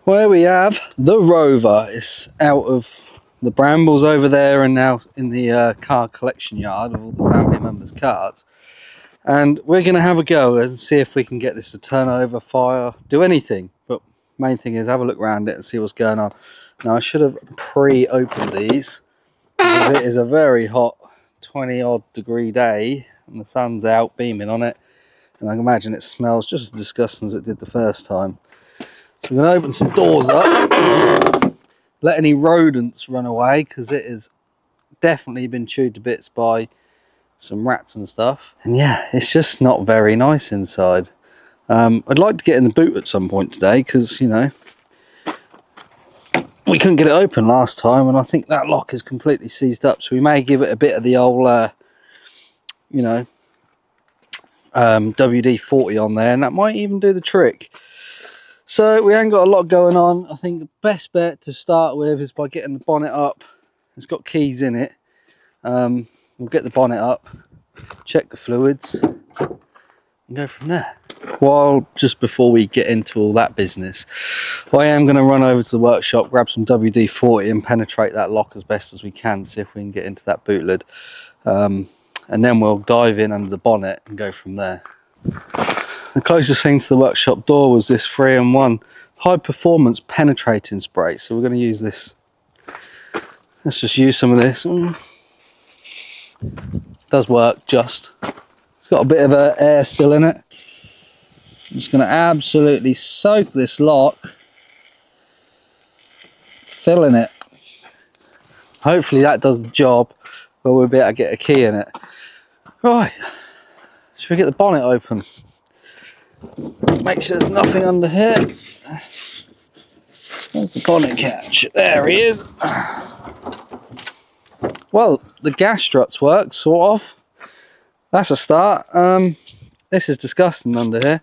Well, here we have the Rover. It's out of the brambles over there and now in the car collection yard of all the family members' cars. And we're going to have a go and see if we can get this to turn over, fire, do anything. But main thing is have a look around it and see what's going on. Now, I should have pre-opened these because it is a very hot 20-odd degree day and the sun's out beaming on it. And I can imagine it smells just as disgusting as it did the first time. So I'm going to open some doors up, let any rodents run away because it has definitely been chewed to bits by some rats and stuff. And yeah, it's just not very nice inside. I'd like to get in the boot at some point today because, you know, we couldn't get it open last time and I think that lock is completely seized up. So we may give it a bit of the old, you know, WD-40 on there and that might even do the trick. So we ain't got a lot going on. I think the best bet to start with is by getting the bonnet up. It's got keys in it. We'll get the bonnet up, check the fluids and go from there. Well, just before we get into all that business, I am going to run over to the workshop, grab some WD-40 and penetrate that lock as best as we can, see if we can get into that boot lid. And then we'll dive in under the bonnet and go from there. The closest thing to the workshop door was this 3-in-1 high performance penetrating spray. So we're going to use this. Let's just use some of this. Does work just. It's got a bit of air still in it. I'm just going to absolutely soak this lock, filling it. Hopefully that does the job where we'll be able to get a key in it. Right, should we get the bonnet open? Make sure there's nothing under here. There's the bonnet catch. There he is. Well, the gas struts work, sort of. That's a start. This is disgusting under here.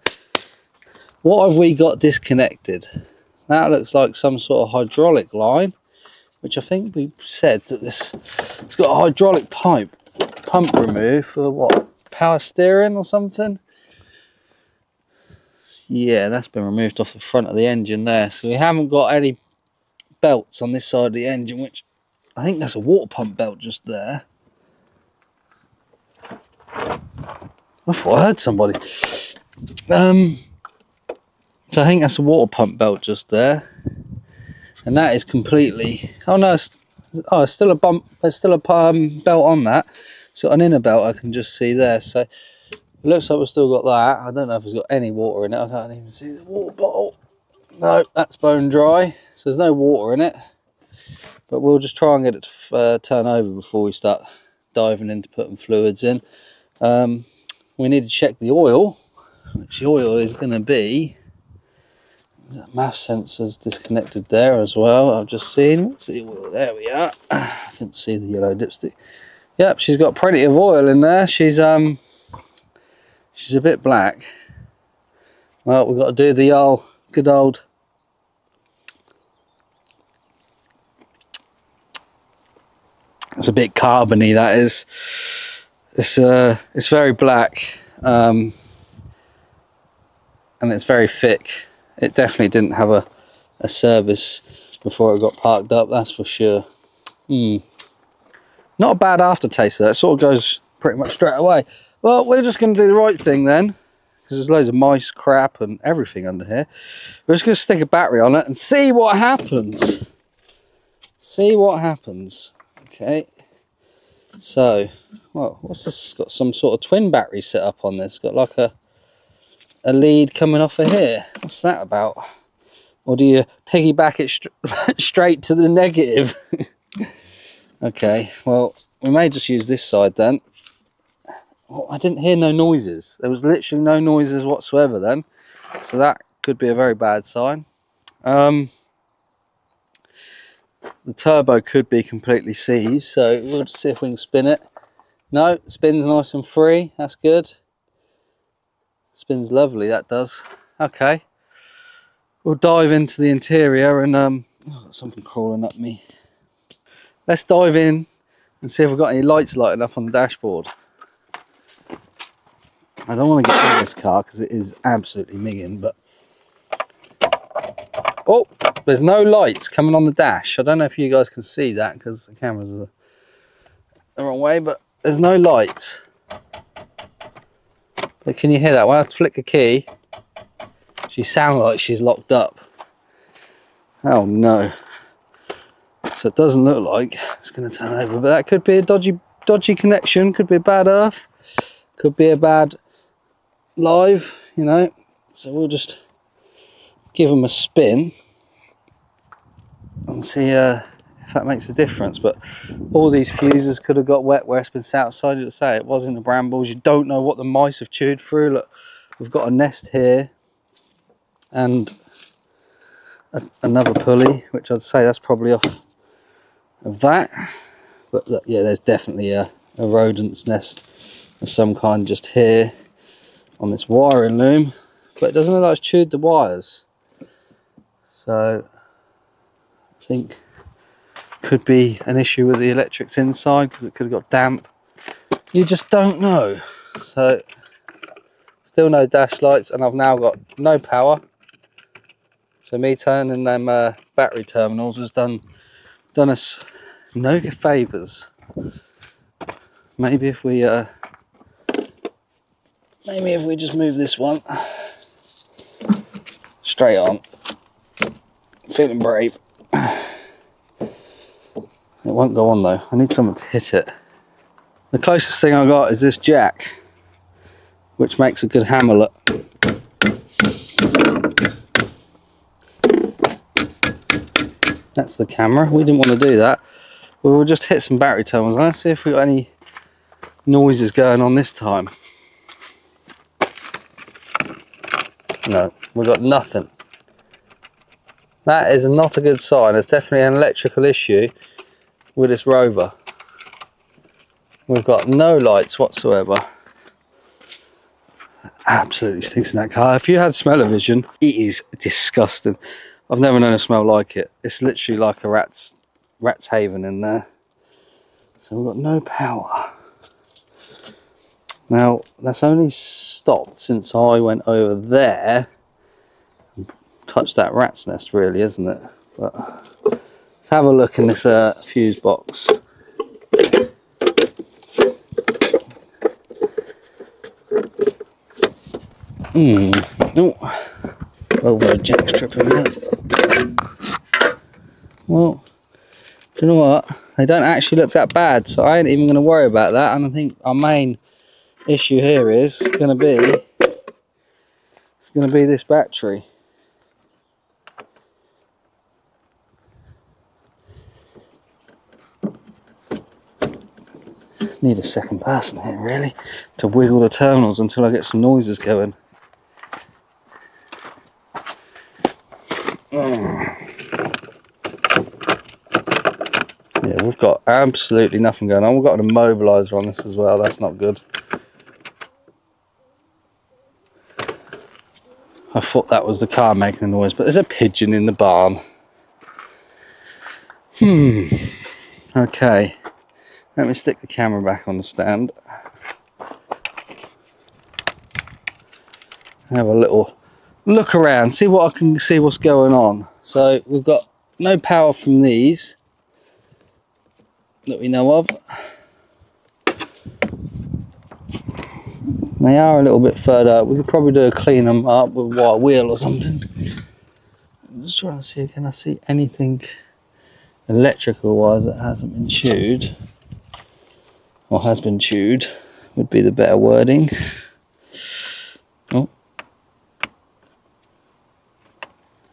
What have we got disconnected? That looks like some sort of hydraulic line, which I think we said that it's got a hydraulic pump removed for what? Power steering or something? Yeah, that's been removed off the front of the engine there. So we haven't got any belts on this side of the engine, which I think that's a water pump belt just there. I thought I heard somebody. So I think that's a water pump belt just there. And that is completely... Oh no, it's still a bump. There's still a belt on that. It's got an inner belt I can just see there. So it looks like we've still got that. I don't know if it's got any water in it. I can't even see the water bottle. No, that's bone dry. So there's no water in it. But we'll just try and get it to turn over before we start diving into putting fluids in. We need to check the oil, which the oil is going to be... That MAF sensor's disconnected there as well. I've just seen. What's the oil? There we are. I didn't see the yellow dipstick. Yep, she's got plenty of oil in there. She's a bit black. Well, we've got to do the good old. It's a bit carbony. That is. It's very black, and it's very thick. It definitely didn't have a service before it got parked up, that's for sure. Not a bad aftertaste though, it sort of goes pretty much straight away. Well, we're just going to do the right thing then, because there's loads of mice, crap and everything under here. We're just going to stick a battery on it and see what happens. See what happens. Okay. So, well, what's this? It's got some sort of twin battery set up on this. It's got like a lead coming off of here. What's that about? Or do you piggyback it straight to the negative? Okay, well, we may just use this side then. Oh, I didn't hear no noises. There was literally no noises whatsoever then. So that could be a very bad sign. The turbo could be completely seized, so we'll just see if we can spin it. No, it spins nice and free. That's good. Spins lovely, that does. Okay, we'll dive into the interior and oh, something crawling up me. Let's dive in and see if we've got any lights lighting up on the dashboard. I don't want to get in this car because it is absolutely minging, but oh, there's no lights coming on the dash. I don't know if you guys can see that because the camera's the wrong way, but there's no lights. But can you hear that? When I flick a key, she sounds like she's locked up. Oh no. So it doesn't look like it's going to turn over, but that could be a dodgy connection, could be a bad earth, could be a bad live, you know. So we'll just give them a spin and see if that makes a difference. But all these fuses could have got wet where it's been sat outside. To say it was in the brambles. You don't know what the mice have chewed through. Look, we've got a nest here and another pulley, which I'd say that's probably off of that. But look, yeah, there's definitely a rodent's nest of some kind just here on this wiring loom, but it doesn't look like it's chewed the wires. So I think could be an issue with the electrics inside because it could have got damp. You just don't know. So still no dash lights, and I've now got no power. So me turning them battery terminals has done us no favours. Maybe if we just move this one straight on. Feeling brave. It won't go on though. I need someone to hit it. The closest thing I got is this jack, which makes a good hammer look. That's the camera. We didn't want to do that. We'll just hit some battery terminals. Let's see if we've got any noises going on this time. No, we've got nothing. That is not a good sign. There's definitely an electrical issue with this rover. We've got no lights whatsoever. Absolutely stinks in that car. If you had smell-o-vision, it is disgusting. I've never known a smell like it. It's literally like a rat's haven in there. So we've got no power. Now, that's only stopped since I went over there and touched that rat's nest, really, isn't it? But let's have a look in this fuse box. Oh, over a jack strip in there. Well, do you know what? They don't actually look that bad, so I ain't even going to worry about that. And I think our main issue here is going to be this battery. Need a second person here, really, to wiggle the terminals until I get some noises going. Yeah, we've got absolutely nothing going on. We've got an immobiliser on this as well. That's not good. I thought that was the car making a noise, but there's a pigeon in the barn. Okay. Let me stick the camera back on the stand. Have a little look around, see what I can see what's going on. So we've got no power from these that we know of. They are a little bit further up. We could probably do a clean them up with a wire wheel or something. I'm just trying to see, can I see anything electrical wise that hasn't been chewed, or has been chewed would be the better wording. Oh,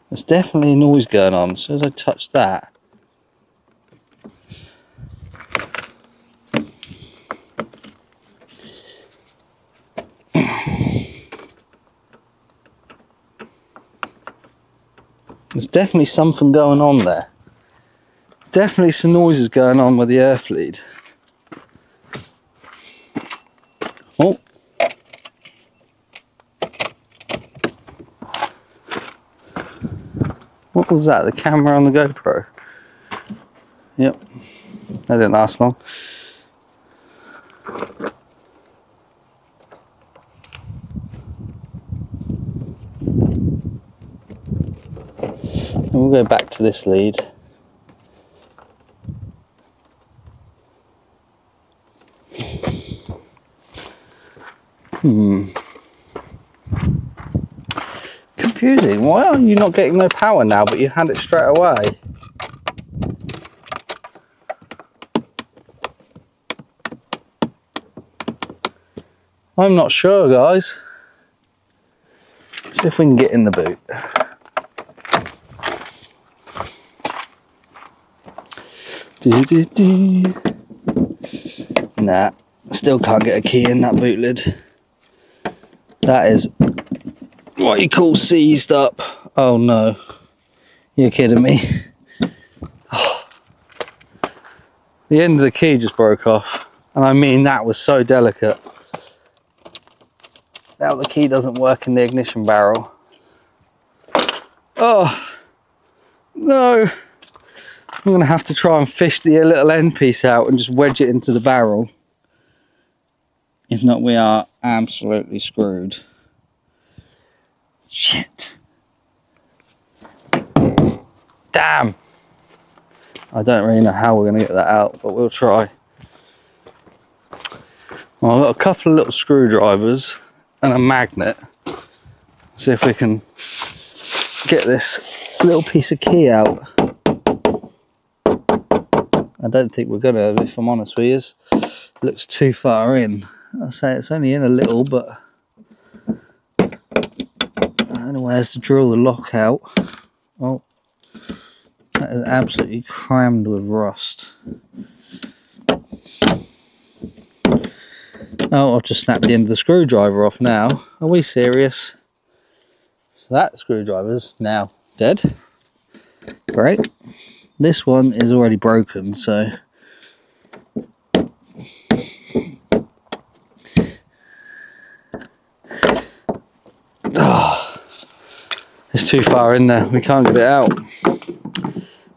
there's definitely a noise going on. As soon as I touch that, there's definitely something going on there. Definitely some noises going on with the earth lead. Oh. What was that? The camera on the GoPro? Yep. That didn't last long. we'll go back to this lead. Confusing. Why are you not getting no power now, but you had it straight away? I'm not sure, guys. Let's see if we can get in the boot. Nah, still can't get a key in that boot lid. That is what you call seized up. Oh no, you're kidding me. Oh. The end of the key just broke off, and I mean that was so delicate. Now the key doesn't work in the ignition barrel. Oh no, I'm gonna have to try and fish the little end piece out and just wedge it into the barrel. If not, we are absolutely screwed. Shit. Damn. I don't really know how we're going to get that out, but we'll try. Well, I've got a couple of little screwdrivers and a magnet. See if we can get this little piece of key out. I don't think we're going to, if I'm honest with you. It looks too far in. I'll say it's only in a little, but I don't know where's to drill the lock out. Oh, that is absolutely crammed with rust. Oh, I've just snapped the end of the screwdriver off now. Are we serious? So that screwdriver's now dead. Great. This one is already broken, so it's too far in there, we can't get it out.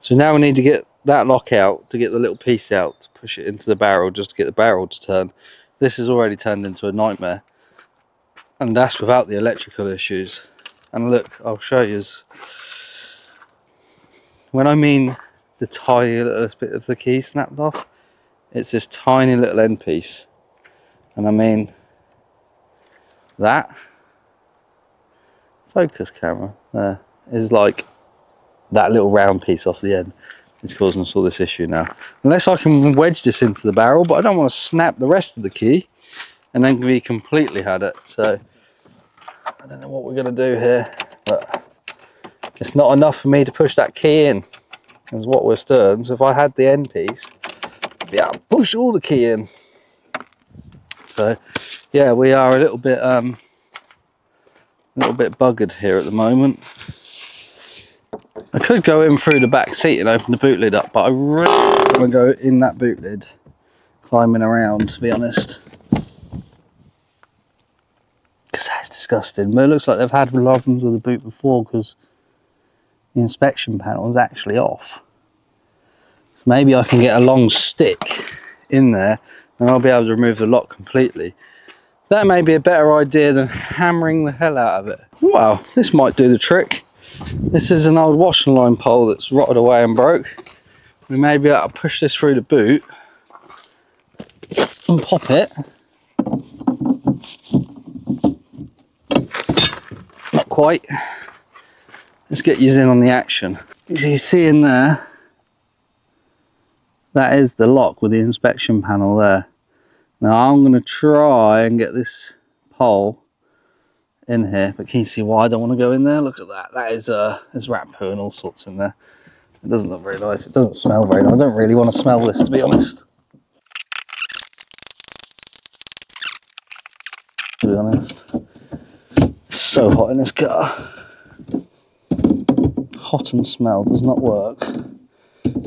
So now we need to get that lock out to get the little piece out to push it into the barrel, just to get the barrel to turn. This has already turned into a nightmare, and that's without the electrical issues. And look, I'll show you. When I mean the tiny little bit of the key snapped off, it's this tiny little end piece. And I mean that focus camera there is like that little round piece off the end. It's causing us all this issue now. Unless I can wedge this into the barrel, but I don't want to snap the rest of the key and then we completely had it. So I don't know what we're going to do here, but it's not enough for me to push that key in, is what we're doing. So if I had the end piece, I'd be able to push all the key in. So yeah, we are a little bit buggered here at the moment. I could go in through the back seat and open the boot lid up, but I really don't want to go in that boot lid climbing around, to be honest, because that's disgusting. But it looks like they've had problems with the boot before because the inspection panel is actually off. So maybe I can get a long stick in there and I'll be able to remove the lock completely. That may be a better idea than hammering the hell out of it. Wow, this might do the trick. This is an old washing line pole that's rotted away and broke. We may be able to push this through the boot and pop it. Not quite. Let's get you in on the action. As you see in there, that is the lock with the inspection panel there. Now I'm going to try and get this pole in here, but can you see why I don't want to go in there? Look at that. That is there's rat poo and all sorts in there. It doesn't look very nice. It doesn't smell very nice. I don't really want to smell this, to be honest. It's so hot in this car. Hot and smell does not work.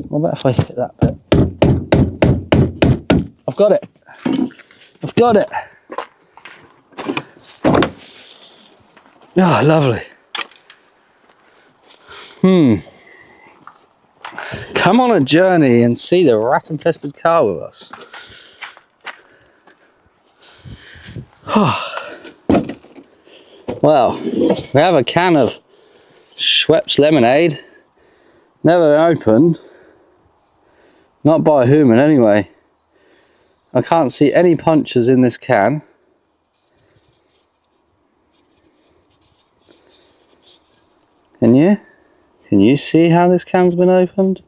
What about if I hit that bit? I've got it. I've got it. Ah, oh, lovely. Come on a journey and see the rat-infested car with us. Well, we have a can of Schweppes lemonade Never opened. Not by a human anyway. I can't see any punctures in this can. Can you? Can you see how this can's been opened?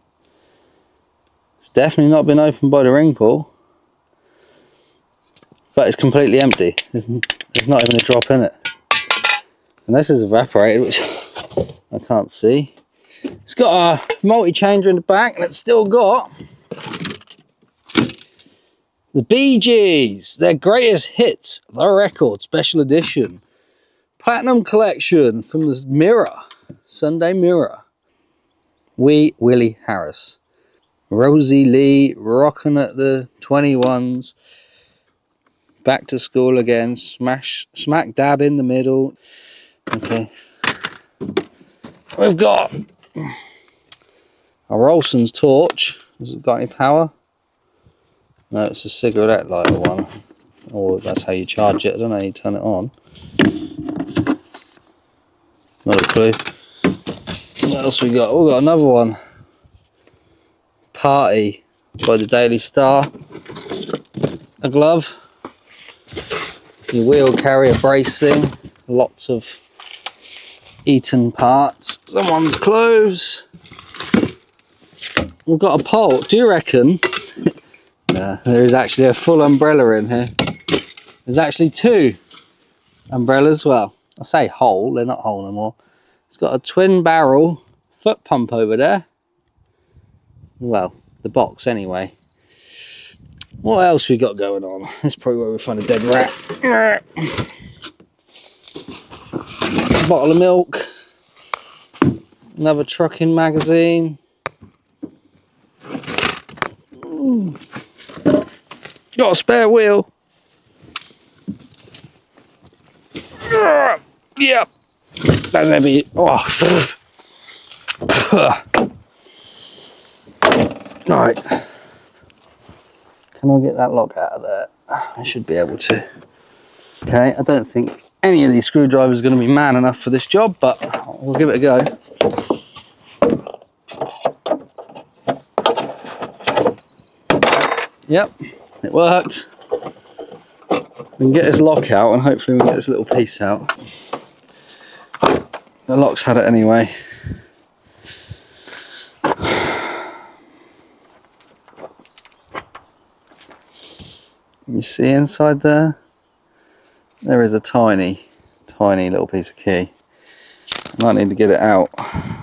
It's definitely not been opened by the ring pull. But it's completely empty. There's not even a drop in it. And this is evaporated, which I can't see. It's got a multi-changer in the back, and it's still got the Bee Gees, their greatest hits, the record, special edition. Platinum collection from the Mirror, Sunday Mirror. Wee Willie Harris. Rosie Lee, rocking at the 21s. Back to school again, smack dab in the middle. Okay. We've got a Rolson's torch. Has it got any power? No, it's a cigarette lighter one. Or that's how you charge it. I don't know how you turn it on. Not a clue. What else we got? We've got another one. Party by the Daily Star. A glove. Your wheel carrier brace thing. Lots of eaten parts. Someone's clothes. We've got a pole. Do you reckon? No, there is actually a full umbrella in here. There's actually two umbrellas. Well, I say whole, they're not whole anymore. It's got a twin barrel foot pump over there. Well, the box anyway. What else we got going on? That's probably where we find a dead rat. Bottle of milk. Another trucking magazine. Got a spare wheel. Yep. That's heavy. Oh. Right. Can I get that lock out of there? I should be able to. Okay, I don't think any of these screwdrivers are going to be man enough for this job, but we'll give it a go. Yep, it worked. We can get this lock out and hopefully we can get this little piece out. The lock's had it anyway. You see inside there? There is a tiny, tiny little piece of key. I might need to get it out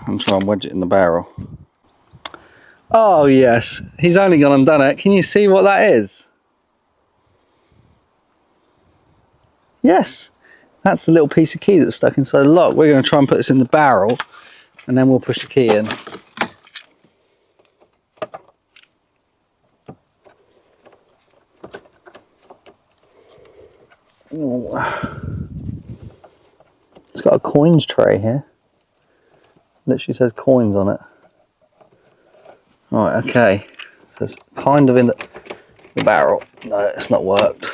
and try and wedge it in the barrel. Oh yes, he's only gone and done it. Can you see what that is? Yes, that's the little piece of key that's stuck inside the lock. We're going to try and put this in the barrel and then we'll push the key in. Ooh. It's got a coins tray here. Literally says coins on it. Right, okay. So it's kind of in the barrel. No, it's not worked.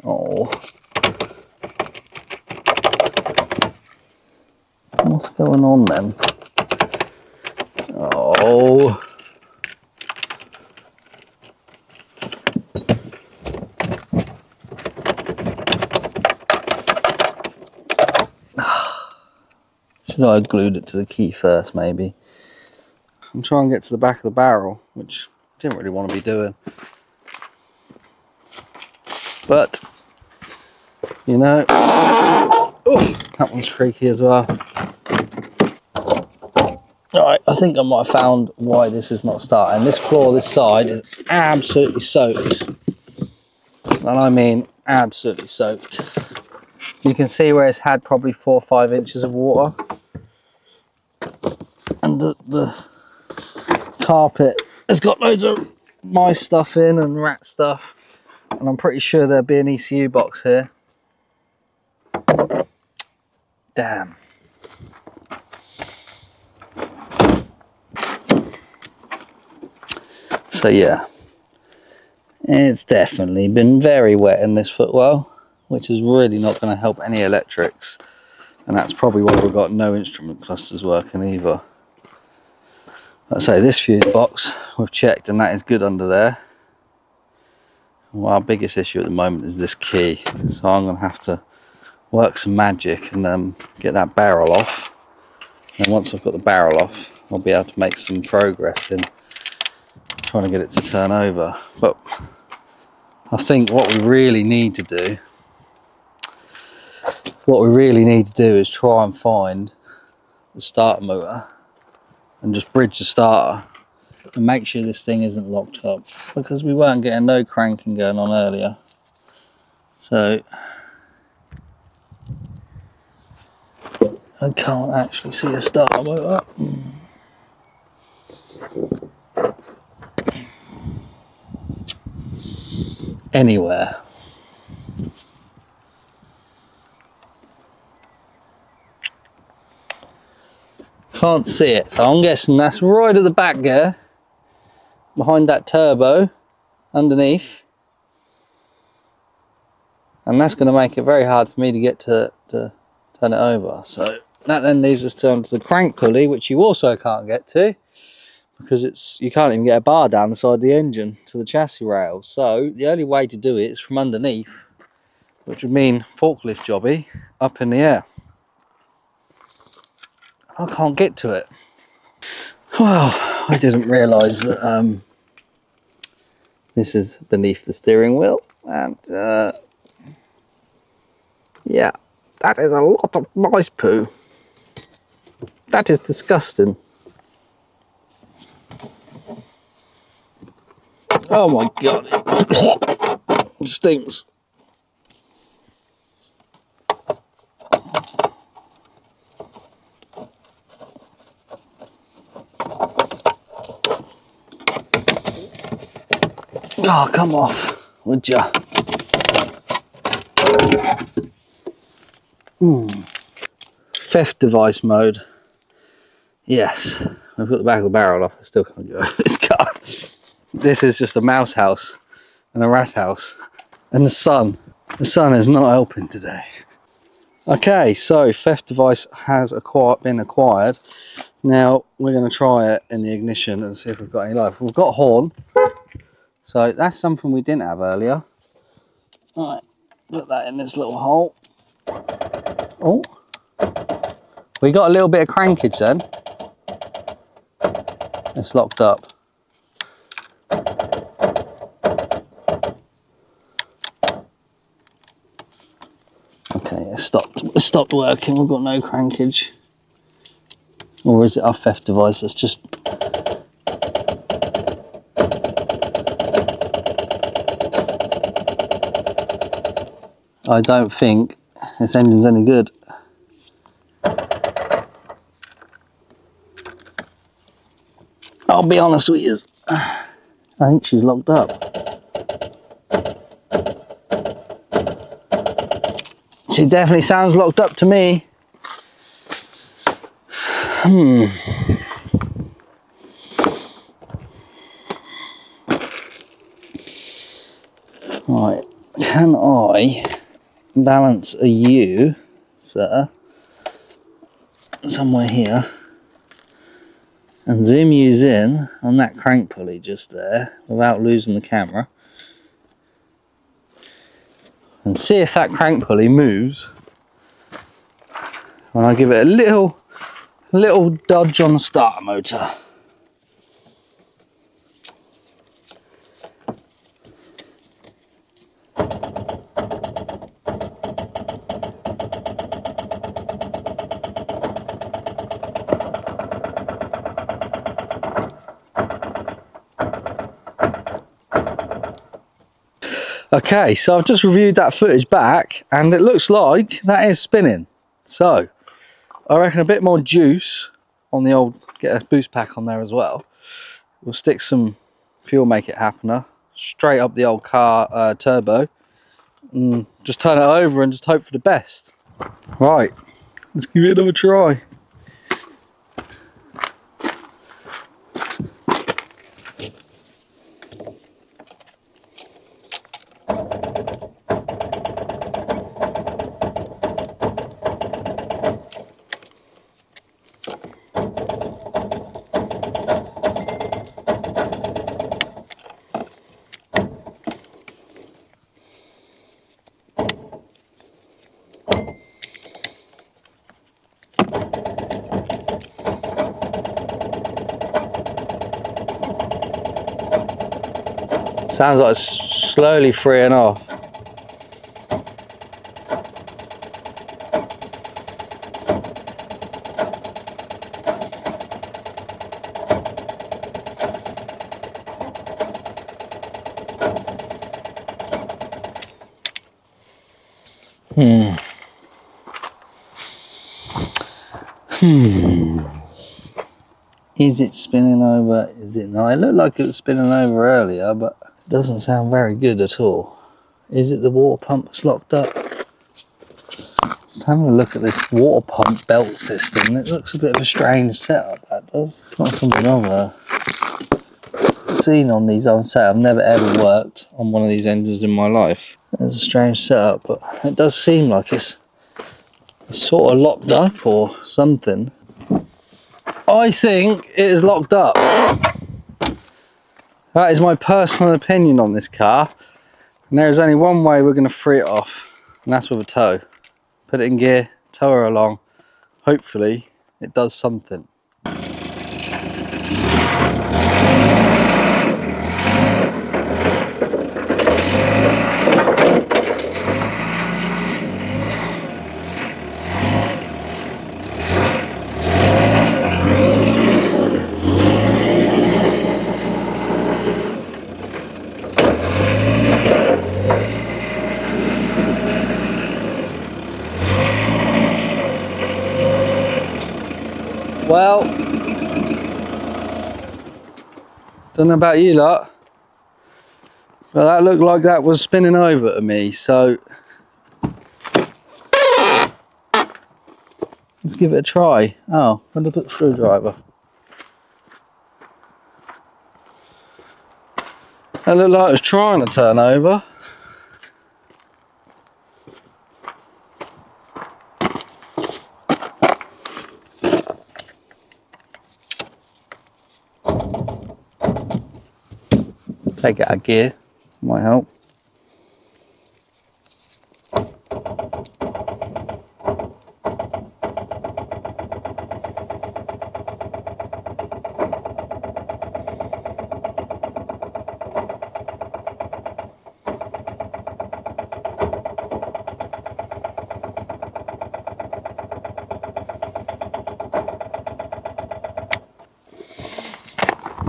Oh. What's going on then? Oh. Should I have glued it to the key first, maybe? I'm trying to get to the back of the barrel, which I didn't really want to be doing. But, you know, oh, that one's creaky as well. Alright, I think I might have found why this is not starting. This floor, this side, is absolutely soaked. And I mean absolutely soaked. You can see where it's had probably 4 or 5 inches of water. And the carpet has got loads of mice stuff in and rat stuff. And I'm pretty sure there'll be an ECU box here. Damn. So yeah, it's definitely been very wet in this footwell, which is really not going to help any electrics. And that's probably why we've got no instrument clusters working either. Let's say this fuse box we've checked and that is good under there. Well, our biggest issue at the moment is this key, so I'm going to have to work some magic and get that barrel off. And once I've got the barrel off, I'll be able to make some progress in trying to get it to turn over. But I think what we really need to do is try and find the starter motor and just bridge the starter and make sure this thing isn't locked up, because we weren't getting no cranking going on earlier. So I can't actually see a starter motor. Anywhere. Can't see it, so I'm guessing that's right at the back there, behind that turbo, underneath, and that's going to make it very hard for me to get to turn it over. So that then leaves us down to the crank pulley, which you also can't get to because you can't even get a bar down the side of the engine to the chassis rail. So the only way to do it is from underneath, which would mean forklift jobby up in the air. I can't get to it. Well, I didn't realise that this is beneath the steering wheel, and yeah, that is a lot of mice poo. That is disgusting. Oh my god, it stinks. Oh, come off, would ya? Theft device mode. Yes, I've got the back of the barrel off. I still can't go over this car. This is just a mouse house and a rat house. And the sun is not helping today. Okay, so theft device has been acquired. Now we're going to try it in the ignition and see if we've got any life. We've got horn. So that's something we didn't have earlier. Alright, put that in this little hole. Oh, we got a little bit of crankage then. It's locked up. Okay, it stopped working. We've got no crankage. Or is it our theft device? It's just... I don't think this engine's any good. I'll be honest with you, I think she's locked up. She definitely sounds locked up to me. Right, can I balance a U, sir, somewhere here, and zoom U's in on that crank pulley just there without losing the camera, and see if that crank pulley moves when I give it a little dodge on the starter motor. Okay, so I've just reviewed that footage back and it looks like that is spinning. So I reckon a bit more juice on the old, get a boost pack on there as well. We'll stick some fuel make it happener straight up the old car turbo and just turn it over and just hope for the best. Right, let's give it another try. Sounds like it's slowly freeing off. Is it spinning over? Is it not? It looked like it was spinning over earlier, but it doesn't sound very good at all. Is it the water pump that's locked up? Just having a look at this water pump belt system. It looks a bit of a strange setup, that does. It's not something I've seen on these. I would say I've never ever worked on one of these engines in my life. It's a strange setup, but it does seem like it's sort of locked up or something. I think it is locked up. That is my personal opinion on this car. And there is only one way we're going to free it off, and that's with a tow. Put it in gear, tow her along. Hopefully it does something. Well, don't know about you lot, but that looked like that was spinning over to me, so let's give it a try. Oh, where'd I put the screwdriver? That looked like it was trying to turn over. Take it out of gear, might help.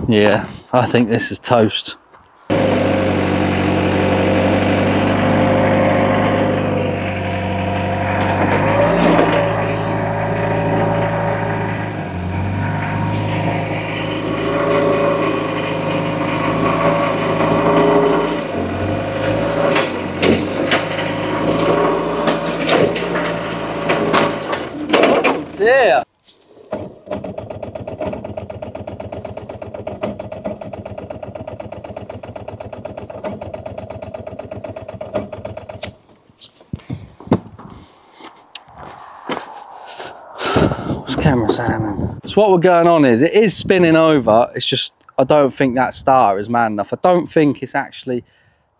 Yeah, I think this is toast. Yeah. What's camera saying? So what we're going on is, it is spinning over. It's just, I don't think that starter is man enough. I don't think it's actually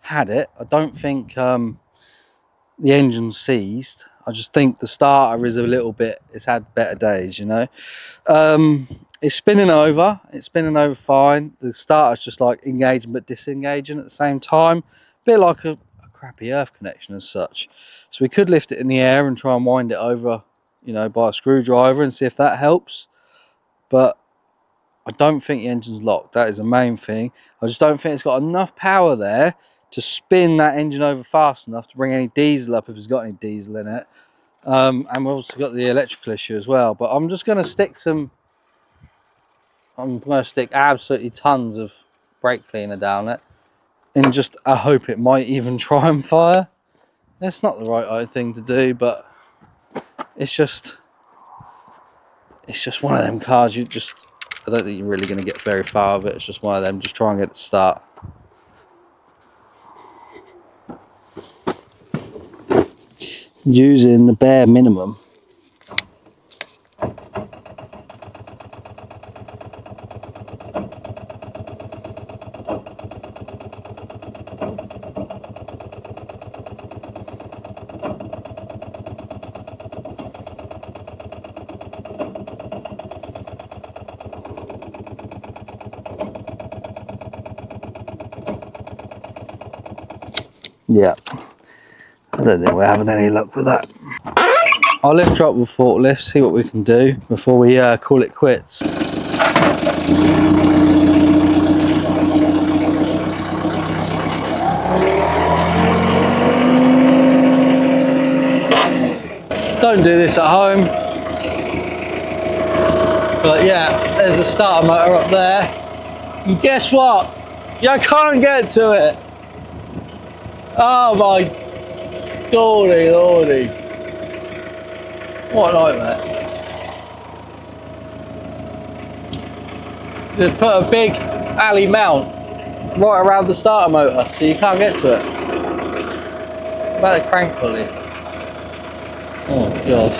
had it. I don't think the engine's seized. I just think the starter is a little bit, it's had better days, you know. It's spinning over. It's spinning over fine. The starter's just like engaging but disengaging at the same time. A bit like a crappy earth connection as such. So we could lift it in the air and try and wind it over, you know, by a screwdriver and see if that helps. But I don't think the engine's locked. That is the main thing. I just don't think it's got enough power there to spin that engine over fast enough to bring any diesel up if it's got any diesel in it. And we've also got the electrical issue as well. But I'm just going to stick I'm going to stick absolutely tons of brake cleaner down it. And just, I hope it might even try and fire. It's not the right thing to do, but it's just one of them cars. I don't think you're really going to get very far with it. It's just one of them. Just try and get it to start. Using the bare minimum. Yeah, I don't think we're having any luck with that. I'll lift her up with forklift, see what we can do before we call it quits. Don't do this at home. But yeah, there's a starter motor up there. And guess what? You can't get to it. Oh my lordy, lordy. What a nightmare. Just put a big alley mount right around the starter motor so you can't get to it. About a crank pulley. Oh god.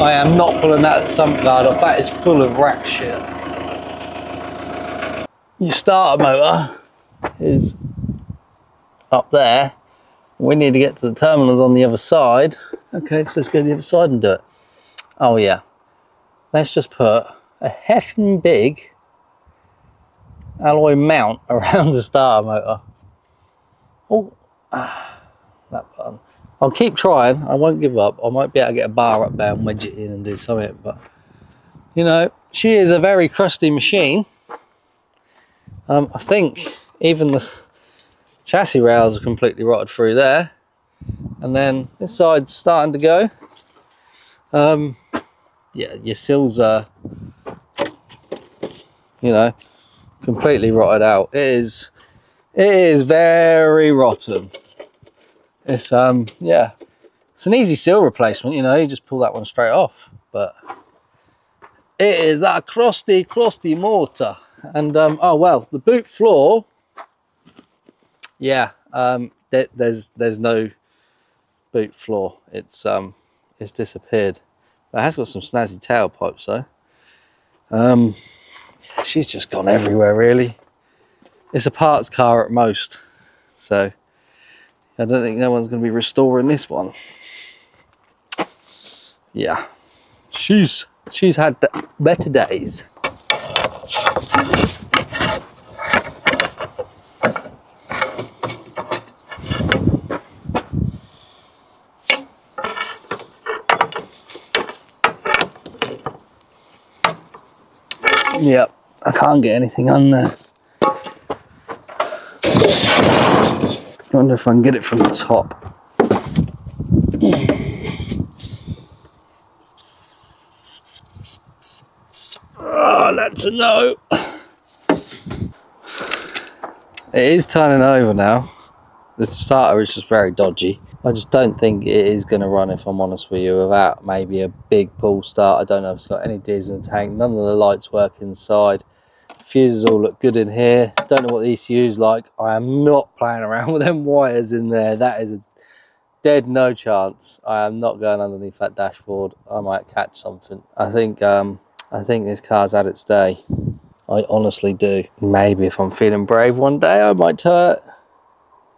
I am not pulling that sump guard off, that is full of rack shit. Your starter motor is up there. We need to get to the terminals on the other side. Okay, so let's go to the other side and do it. Oh yeah. Let's just put a heffing big alloy mount around the starter motor. Oh, that button. I'll keep trying, I won't give up. I might be able to get a bar up there and wedge it in and do something, but you know, she is a very crusty machine. I think even the chassis rails are completely rotted through there, and then this side's starting to go. Yeah, your sills are, you know, completely rotted out. It is very rotten. It's yeah, it's an easy sill replacement, you know, you just pull that one straight off, but it is that crusty mortar. And oh well, the boot floor, yeah, there's no boot floor. It's disappeared. But it has got some snazzy tailpipes though. She's just gone everywhere really. It's a parts car at most, so I don't think no one's going to be restoring this one. Yeah, she's had better days. Yep, I can't get anything on there. I wonder if I can get it from the top. Oh, that's a no. It is turning over now. The starter is just very dodgy. I just don't think it is going to run, if I'm honest with you, without maybe a big pull start. I don't know if it's got any diesel in the tank. None of the lights work inside. Fuses all look good in here. Don't know what the ECU's like. I am not playing around with them wires in there. That is a dead no chance. I am not going underneath that dashboard. I might catch something. I think this car's had its day. I honestly do. Maybe if I'm feeling brave one day, I might tow it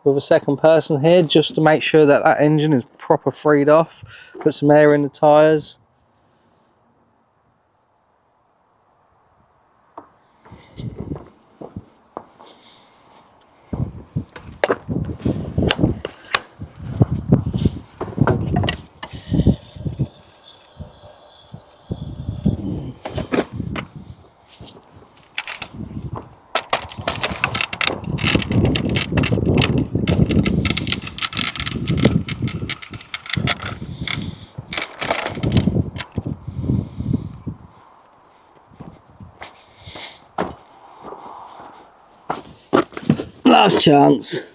with a second person here just to make sure that that engine is proper freed off. Put some air in the tyres. Last chance.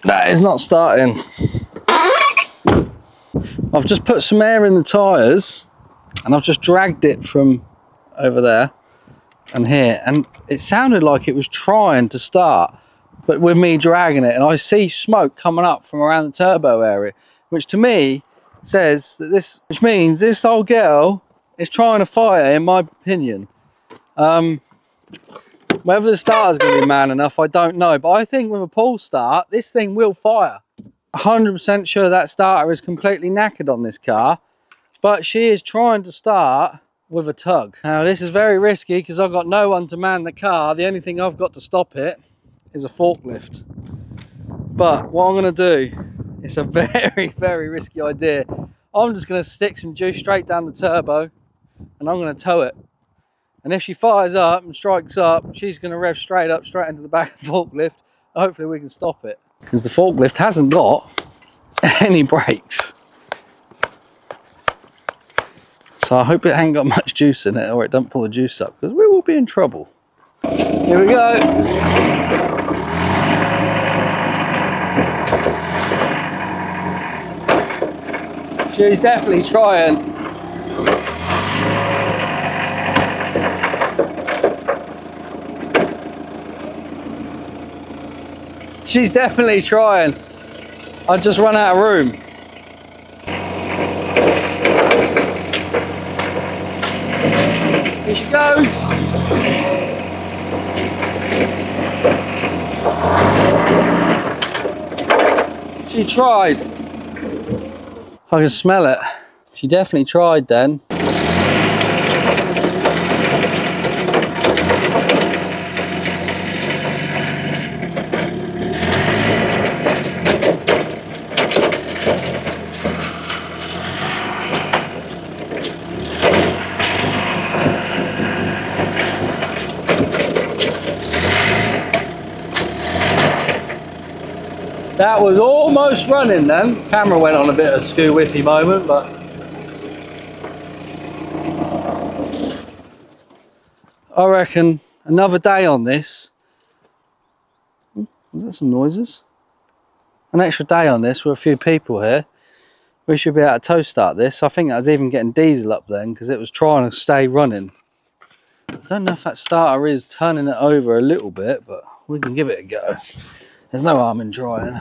That is not starting. I've just put some air in the tyres and I've just dragged it from over there and here, and it sounded like it was trying to start, but with me dragging it, and I see smoke coming up from around the turbo area, which to me says that which means this old girl is trying to fire, in my opinion. Whether the starter's going to be man enough, I don't know, but I think with a pull start, this thing will fire. 100% sure that starter is completely knackered on this car, but she is trying to start with a tug. Now this is very risky because I've got no one to man the car. The only thing I've got to stop it is a forklift. But what I'm going to do, it's a very, very risky idea. I'm just going to stick some juice straight down the turbo and I'm going to tow it. And if she fires up and strikes up, she's going to rev straight up, straight into the back of the forklift. Hopefully we can stop it, because the forklift hasn't got any brakes. So I hope it ain't got much juice in it, or it don't pull the juice up, because we will be in trouble. Here we go. She's definitely trying. She's definitely trying. I've just run out of room. Here she goes. She tried. I can smell it. She definitely tried then. That was almost running then. Camera went on a bit of a skew whiffy moment, but I reckon another day on this. Is that some noises? An extra day on this with a few people here. We should be able to tow start this. I think I was even getting diesel up then because it was trying to stay running. I don't know if that starter is turning it over a little bit, but we can give it a go. There's no harm in trying.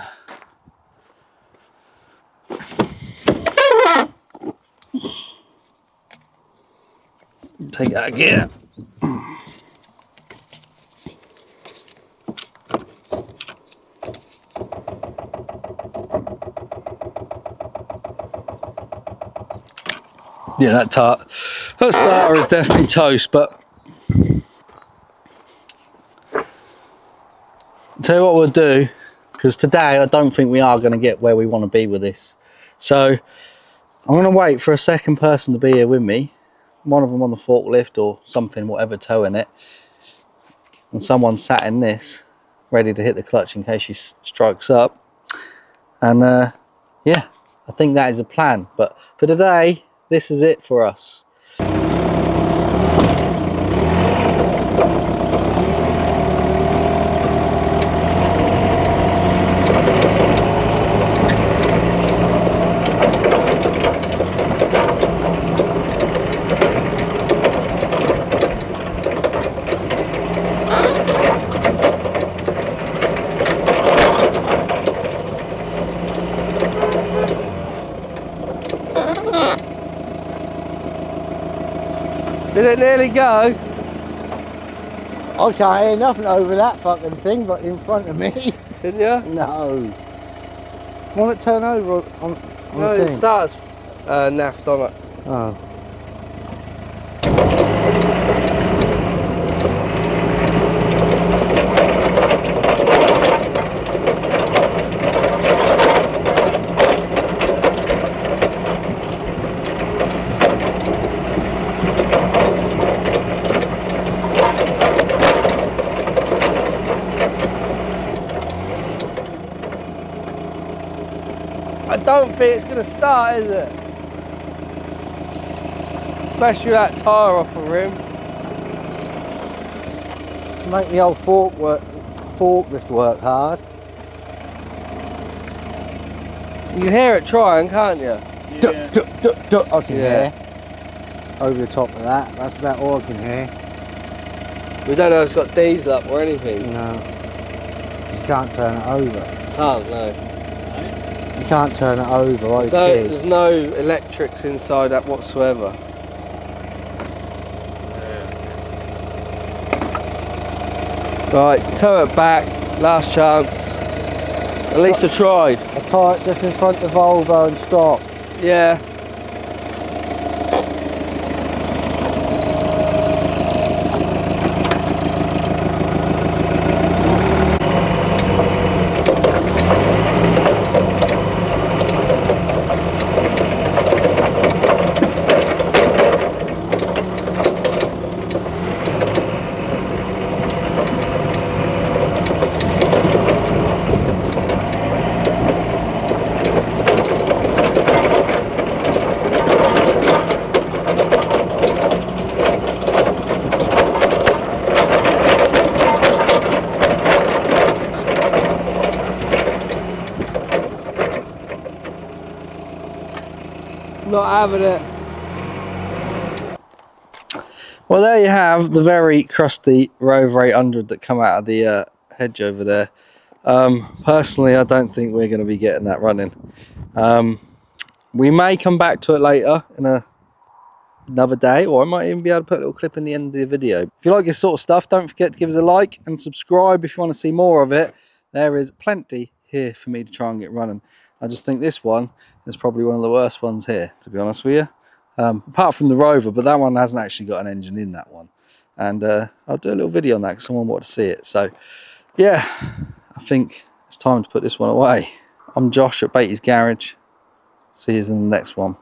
Take that gear. Yeah, that starter is definitely toast, but tell you what we'll do, because today I don't think we are going to get where we want to be with this. So I'm going to wait for a second person to be here with me, one of them on the forklift or something, whatever, towing it, and someone sat in this ready to hit the clutch in case she strikes up. And yeah, I think that is a plan. But for today, this is it for us. Did it nearly go? I can't hear nothing over that fucking thing but in front of me. Did you? No. Want it turn over on no, the thing? It starts naffed on it. Oh. I don't think it's going to start, is it? Especially with that tyre off the rim. Make the old forklift work hard. You can hear it trying, can't you? Yeah. Duck, duck, duck, duck, I can Yeah. hear. Over the top of that, that's about all I can hear. We don't know if it's got diesel up or anything. No. You can't turn it over. Can't, no. You can't turn it over. There's no electrics inside that whatsoever. Right, tow it back, last chance. At least I tried. I tie it just in front of the Volvo and stop. Yeah. Not having it. Well, there you have the very crusty Rover 800 that come out of the hedge over there. Personally, I don't think we're going to be getting that running. We may come back to it later in another day, or I might even be able to put a little clip in the end of the video. If you like this sort of stuff, don't forget to give us a like and subscribe if you want to see more of it. There is plenty here for me to try and get running. I just think this one is probably one of the worst ones here, to be honest with you. Apart from the Rover, but that one hasn't actually got an engine in that one. And I'll do a little video on that because someone wanted to see it. So, yeah, I think it's time to put this one away. I'm Josh at Beatty's Garage. See you in the next one.